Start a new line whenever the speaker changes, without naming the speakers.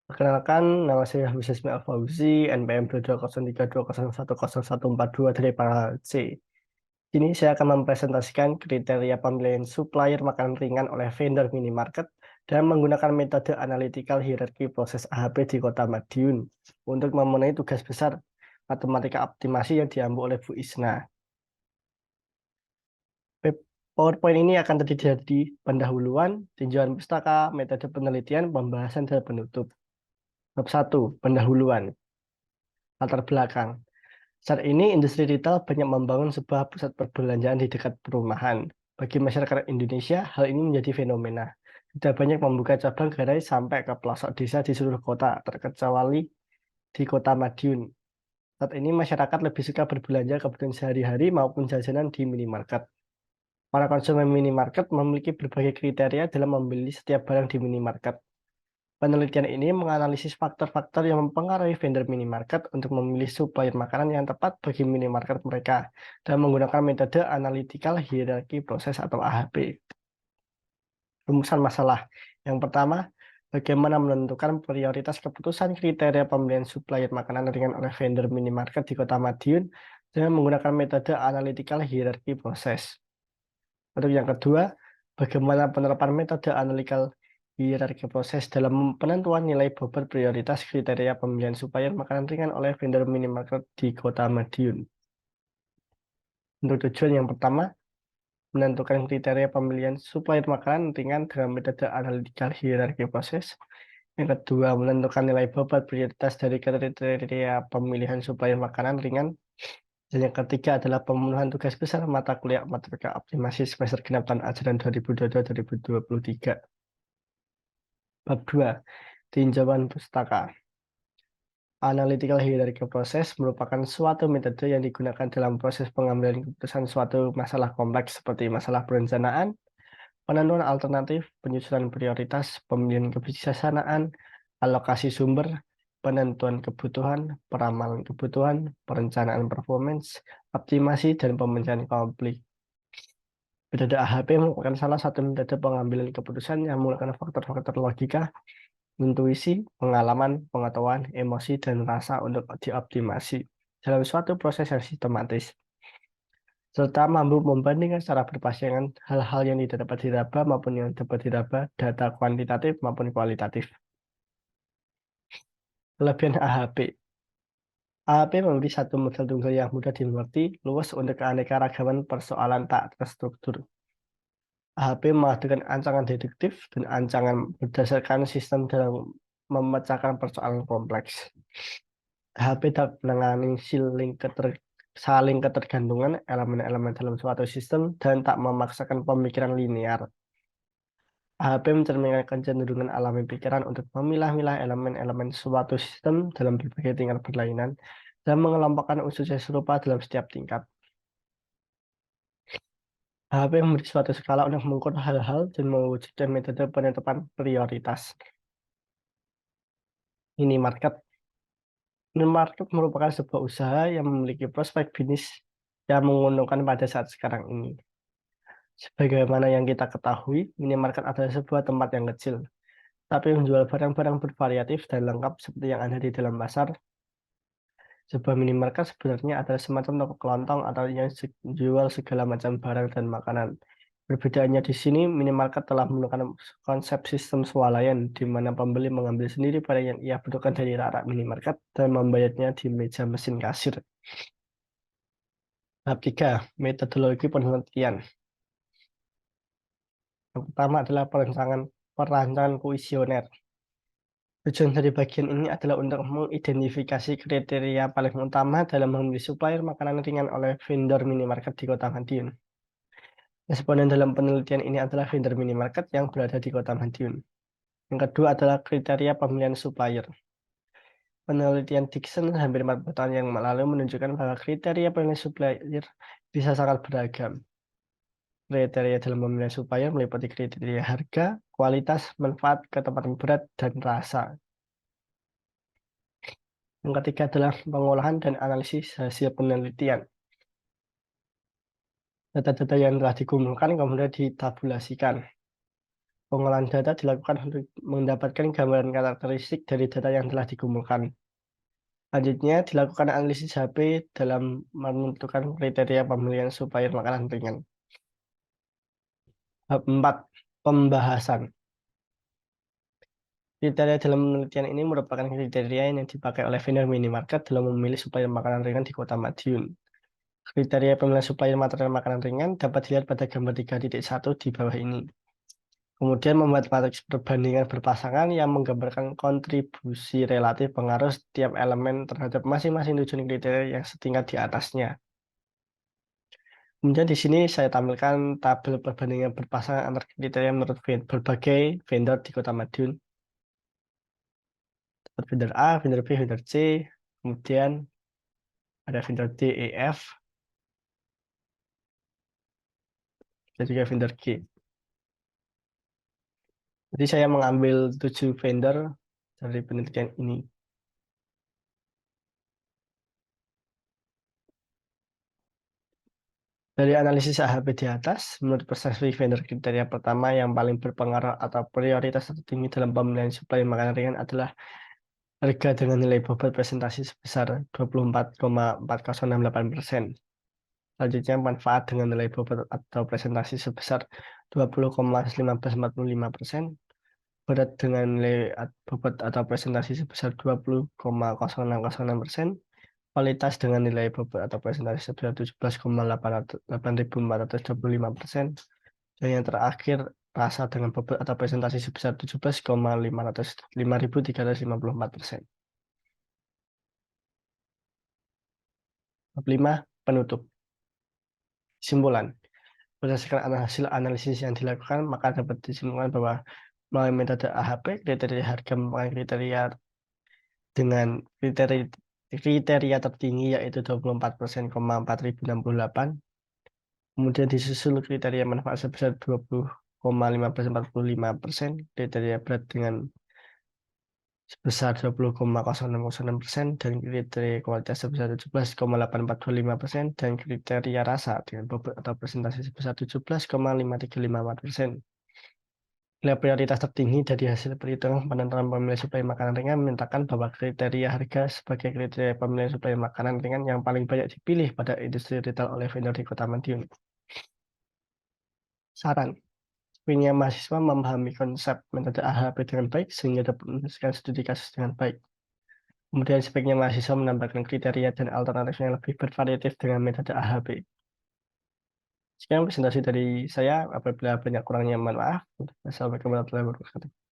Perkenalkan, nama saya Habib Ismail Fauzi, NPM 220320110142 dari Pangkal C. Kini saya akan mempresentasikan kriteria pemilihan supplier makanan ringan oleh vendor minimarket dan menggunakan metode analytical hierarchy proses AHP di Kota Madiun untuk memenuhi tugas besar matematika optimasi yang diambil oleh Bu Isna. PowerPoint ini akan terdiri dari pendahuluan, tinjauan pustaka, metode penelitian, pembahasan, dan penutup. Bab 1. Pendahuluan. Latar belakang. Saat ini, industri retail banyak membangun sebuah pusat perbelanjaan di dekat perumahan. Bagi masyarakat Indonesia, hal ini menjadi fenomena. Sudah banyak membuka cabang gerai sampai ke pelosok desa di seluruh kota, terkecuali di Kota Madiun. Saat ini, masyarakat lebih suka berbelanja kebutuhan sehari-hari maupun jajanan di minimarket. Para konsumen minimarket memiliki berbagai kriteria dalam membeli setiap barang di minimarket. Penelitian ini menganalisis faktor-faktor yang mempengaruhi vendor minimarket untuk memilih supplier makanan yang tepat bagi minimarket mereka dan menggunakan metode analytical hierarchy proses atau AHP. Rumusan masalah. Yang pertama, bagaimana menentukan prioritas keputusan kriteria pemilihan supplier makanan ringan oleh vendor minimarket di Kota Madiun dengan menggunakan metode analytical hierarchy proses. Untuk yang kedua, bagaimana penerapan metode analytical hierarchy proses dalam penentuan nilai bobot prioritas kriteria pemilihan supplier makanan ringan oleh vendor minimarket di Kota Madiun. Untuk tujuan yang pertama, menentukan kriteria pemilihan supplier makanan ringan dengan metode analytical hierarchy proses. Yang kedua, menentukan nilai bobot prioritas dari kriteria pemilihan supplier makanan ringan. Dan yang ketiga adalah pemenuhan tugas besar mata kuliah matematika optimasi semester genap tahun ajaran 2022-2023. Bab 2. Tinjauan pustaka. Analytical hierarchy proses merupakan suatu metode yang digunakan dalam proses pengambilan keputusan suatu masalah kompleks seperti masalah perencanaan, penentuan alternatif, penyusunan prioritas, pemilihan kebijaksanaan, alokasi sumber, penentuan kebutuhan, peramalan kebutuhan, perencanaan performance, optimasi, dan pemecahan konflik. Metode AHP merupakan salah satu metode pengambilan keputusan yang menggunakan faktor-faktor logika, intuisi, pengalaman, pengetahuan, emosi, dan rasa untuk dioptimasi dalam suatu proses yang sistematis, serta mampu membandingkan secara berpasangan hal-hal yang tidak dapat diraba maupun yang dapat diraba, data kuantitatif maupun kualitatif. Kelebihan AHP. AHP memiliki satu model tunggal yang mudah dimengerti, luas untuk keanekaragaman persoalan tak terstruktur. AHP menghadirkan ancaman deduktif dan ancaman berdasarkan sistem dalam memecahkan persoalan kompleks. AHP dapat menangani saling ketergantungan elemen-elemen dalam suatu sistem dan tak memaksakan pemikiran linear. AHP mencerminkan kecenderungan alami pikiran untuk memilah-milah elemen-elemen suatu sistem dalam berbagai tingkat berlainan dan mengelompokkan unsur yang serupa dalam setiap tingkat. AHP memberi suatu skala untuk mengukur hal-hal dan mewujudkan metode penetapan prioritas. Minimarket. Minimarket merupakan sebuah usaha yang memiliki prospek bisnis yang menguntungkan pada saat sekarang ini. Sebagaimana yang kita ketahui, minimarket adalah sebuah tempat yang kecil, tapi menjual barang-barang bervariatif dan lengkap seperti yang ada di dalam pasar. Sebuah minimarket sebenarnya adalah semacam toko kelontong atau yang menjual segala macam barang dan makanan. Perbedaannya di sini, minimarket telah menggunakan konsep sistem swalayan, di mana pembeli mengambil sendiri barang yang ia butuhkan dari rak minimarket dan membayarnya di meja mesin kasir. Bab 3. Metodologi penelitian. Yang pertama adalah perancangan kuesioner. Tujuan dari bagian ini adalah untuk mengidentifikasi kriteria paling utama dalam memilih supplier makanan ringan oleh vendor minimarket di Kota Madiun. Responden dalam penelitian ini adalah vendor minimarket yang berada di Kota Madiun. Yang kedua adalah kriteria pemilihan supplier. Penelitian Dixon hampir 40 tahun yang lalu menunjukkan bahwa kriteria pemilihan supplier bisa sangat beragam. Kriteria dalam pemilihan supplier meliputi kriteria harga, kualitas, manfaat, ketepatan berat, dan rasa. Yang ketiga adalah pengolahan dan analisis hasil penelitian. Data-data yang telah dikumpulkan kemudian ditabulasikan. Pengolahan data dilakukan untuk mendapatkan gambaran karakteristik dari data yang telah dikumpulkan. Selanjutnya, dilakukan analisis HP dalam menentukan kriteria pemilihan supplier makanan ringan. Bab 4. Pembahasan. Kriteria dalam penelitian ini merupakan kriteria yang dipakai oleh vendor minimarket dalam memilih supplier makanan ringan di Kota Madiun. Kriteria pemilihan supplier material makanan ringan dapat dilihat pada gambar 3.1 di bawah ini. Kemudian membuat matriks perbandingan berpasangan yang menggambarkan kontribusi relatif pengaruh setiap elemen terhadap masing-masing tujuan kriteria yang setingkat di atasnya. Kemudian di sini saya tampilkan tabel perbandingan berpasangan antar kriteria menurut berbagai vendor di Kota Madiun. Vendor A, vendor B, vendor C, kemudian ada vendor D, E, F, dan juga vendor G. Jadi saya mengambil 7 vendor dari penelitian ini. Dari analisis AHP di atas, menurut persepsi vendor kriteria pertama yang paling berpengaruh atau prioritas tertinggi dalam pemilihan suplai makanan ringan adalah harga dengan nilai bobot presentasi sebesar 24,4068%. Selanjutnya, manfaat dengan nilai bobot atau presentasi sebesar 20,1545%. Berat dengan nilai bobot atau presentasi sebesar 20,0606%. Kualitas dengan nilai bobot atau presentasi sebesar 17,8425%. Dan yang terakhir, rasa dengan bobot atau presentasi sebesar 17,5354%. Bab 5. Penutup. Kesimpulan. Berdasarkan hasil analisis yang dilakukan, maka dapat disimpulkan bahwa melalui metode AHP, kriteria harga merupakan kriteria dengan kriteria tertinggi yaitu 24,4068. Kemudian disusul kriteria manfaat sebesar 20,1545%, kriteria berat dengan sebesar 20,0606%, dan kriteria kualitas sebesar 17,8425%, dan kriteria rasa dengan bobot atau presentasi sebesar 17,5354%. Nilai prioritas tertinggi dari hasil perhitungan penentuan pemilihan suplai makanan ringan menyatakan bahwa kriteria harga sebagai kriteria pemilihan suplai makanan ringan yang paling banyak dipilih pada industri retail oleh vendor di Kota Madiun. Saran. Sebaiknya mahasiswa memahami konsep metode AHP dengan baik sehingga dapat menyelesaikan studi kasus dengan baik. Kemudian sebaiknya mahasiswa menambahkan kriteria dan alternatif yang lebih bervariatif dengan metode AHP. Sekian presentasi dari saya. Apabila banyak kurangnya, mohon maaf. Assalamualaikum warahmatullahi wabarakatuh.